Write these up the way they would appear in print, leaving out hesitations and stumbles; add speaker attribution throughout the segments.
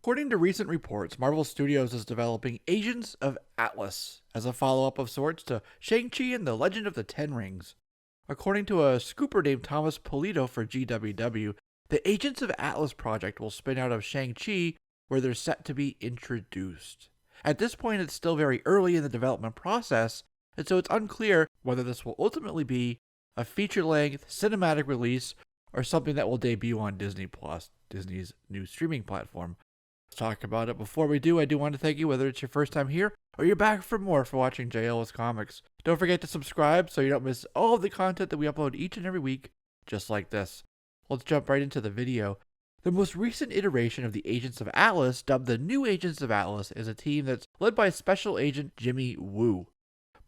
Speaker 1: According to recent reports, Marvel Studios is developing Agents of Atlas as a follow-up of sorts to Shang-Chi and the Legend of the Ten Rings. According to a scooper named Thomas Polito for GWW, the Agents of Atlas project will spin out of Shang-Chi, where they're set to be introduced. At this point, it's still very early in the development process, and so it's unclear whether this will ultimately be a feature-length cinematic release or something that will debut on Disney+, Disney's new streaming platform. Let's talk about it. Before we do, I do want to thank you, whether it's your first time here or you're back for more, for watching JL's Comics. Don't forget to subscribe so you don't miss all of the content that we upload each and every week, just like this. Let's jump right into the video. The most recent iteration of the Agents of Atlas, dubbed the New Agents of Atlas, is a team that's led by Special Agent Jimmy Woo.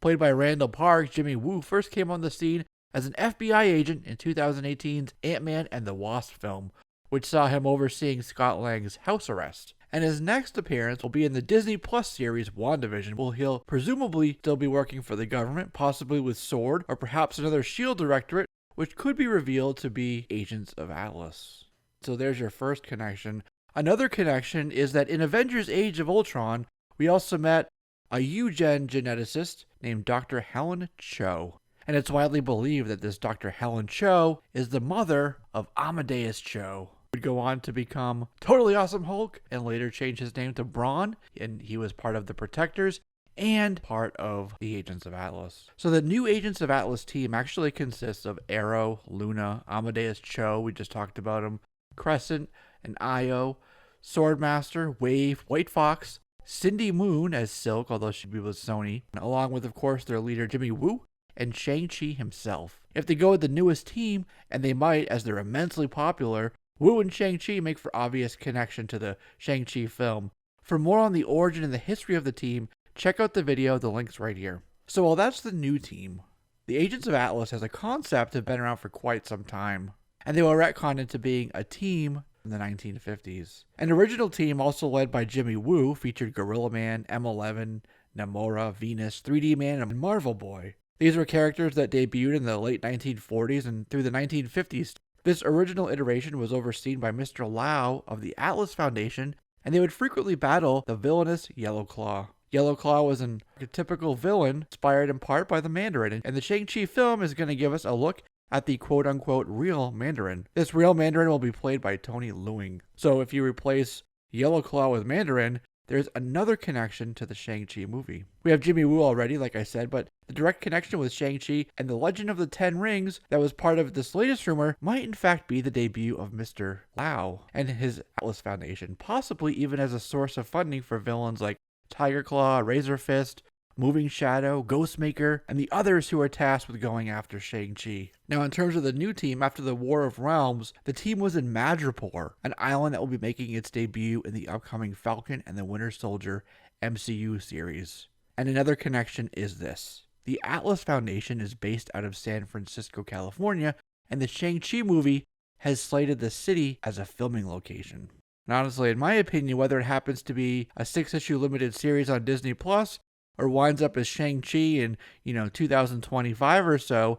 Speaker 1: Played by Randall Park, Jimmy Woo first came on the scene as an FBI agent in 2018's Ant-Man and the Wasp film, which saw him overseeing Scott Lang's house arrest. And his next appearance will be in the Disney Plus series WandaVision, where he'll presumably still be working for the government, possibly with SWORD, or perhaps another S.H.I.E.L.D. directorate, which could be revealed to be Agents of Atlas. So there's your first connection. Another connection is that in Avengers Age of Ultron, we also met a Eugen geneticist named Dr. Helen Cho. And it's widely believed that this Dr. Helen Cho is the mother of Amadeus Cho. He would go on to become Totally Awesome Hulk and later change his name to Brawn, and he was part of the Protectors and part of the Agents of Atlas. So the new Agents of Atlas team actually consists of Arrow, Luna, Amadeus Cho, we just talked about him, Crescent and Io, Swordmaster, Wave, White Fox, Cindy Moon as Silk, although she'd be with Sony, along with, of course, their leader Jimmy Woo, and Shang-Chi himself. If they go with the newest team, and they might as they're immensely popular, Wu and Shang-Chi make for obvious connection to the Shang-Chi film. For more on the origin and the history of the team, check out the video, the link's right here. So while that's the new team, the Agents of Atlas as a concept have been around for quite some time, and they were retconned into being a team in the 1950s. An original team also led by Jimmy Woo featured Gorilla Man, M11, Namora, Venus, 3D Man, and Marvel Boy. These were characters that debuted in the late 1940s and through the 1950s. This original iteration was overseen by Mr. Lau of the Atlas Foundation, and they would frequently battle the villainous Yellow Claw. Yellow Claw was an archetypical villain, inspired in part by the Mandarin, and the Shang-Chi film is going to give us a look at the quote-unquote real Mandarin. This real Mandarin will be played by Tony Leung. So if you replace Yellow Claw with Mandarin, there's another connection to the Shang-Chi movie. We have Jimmy Woo already, like I said, but the direct connection with Shang-Chi and the Legend of the Ten Rings that was part of this latest rumor might in fact be the debut of Mr. Lau and his Atlas Foundation, possibly even as a source of funding for villains like Tiger Claw, Razor Fist, Moving Shadow, Ghostmaker, and the others who are tasked with going after Shang-Chi. Now, in terms of the new team, after the War of Realms, the team was in Madripoor, an island that will be making its debut in the upcoming Falcon and the Winter Soldier MCU series. And another connection is this. The Atlas Foundation is based out of San Francisco, California, and the Shang-Chi movie has slated the city as a filming location. And honestly, in my opinion, whether it happens to be a 6-issue limited series on Disney Plus or winds up as Shang-Chi in, 2025 or so,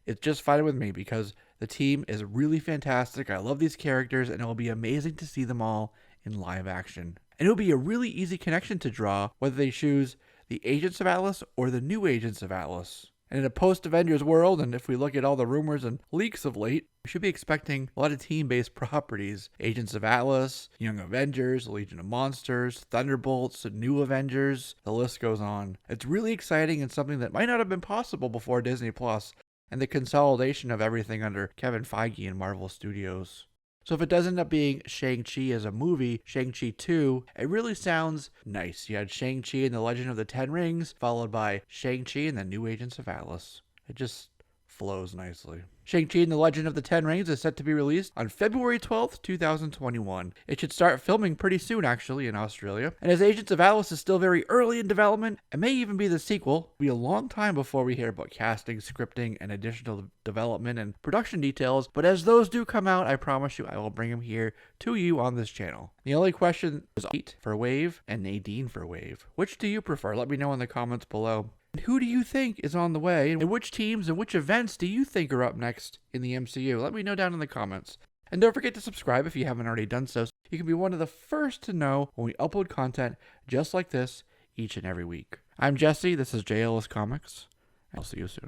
Speaker 1: it's just fine with me because the team is really fantastic. I love these characters, and it will be amazing to see them all in live action. And it will be a really easy connection to draw, whether they choose the Agents of Atlas or the New Agents of Atlas. And in a post-Avengers world, and if we look at all the rumors and leaks of late, we should be expecting a lot of team-based properties. Agents of Atlas, Young Avengers, Legion of Monsters, Thunderbolts, New Avengers, the list goes on. It's really exciting and something that might not have been possible before Disney Plus and the consolidation of everything under Kevin Feige and Marvel Studios. So if it does end up being Shang-Chi as a movie, Shang-Chi 2, it really sounds nice. You had Shang-Chi and the Legend of the Ten Rings, followed by Shang-Chi and the New Agents of Atlas. It just flows nicely. Shang-Chi and the Legend of the Ten Rings is set to be released on February 12th, 2021. It should start filming pretty soon, actually, in Australia. And as Agents of Atlas is still very early in development, it may even be the sequel. It'll be a long time before we hear about casting, scripting, and additional development and production details. But as those do come out, I promise you I will bring them here to you on this channel. The only question is Pete for Wave and Nadine for Wave. Which do you prefer? Let me know in the comments below. Who do you think is on the way, and which teams and which events do you think are up next in the MCU? Let me know down in the comments. And don't forget to subscribe if you haven't already done so You can be one of the first to know when we upload content just like this each and every week. I'm Jesse, this is JLS Comics, and I'll see you soon.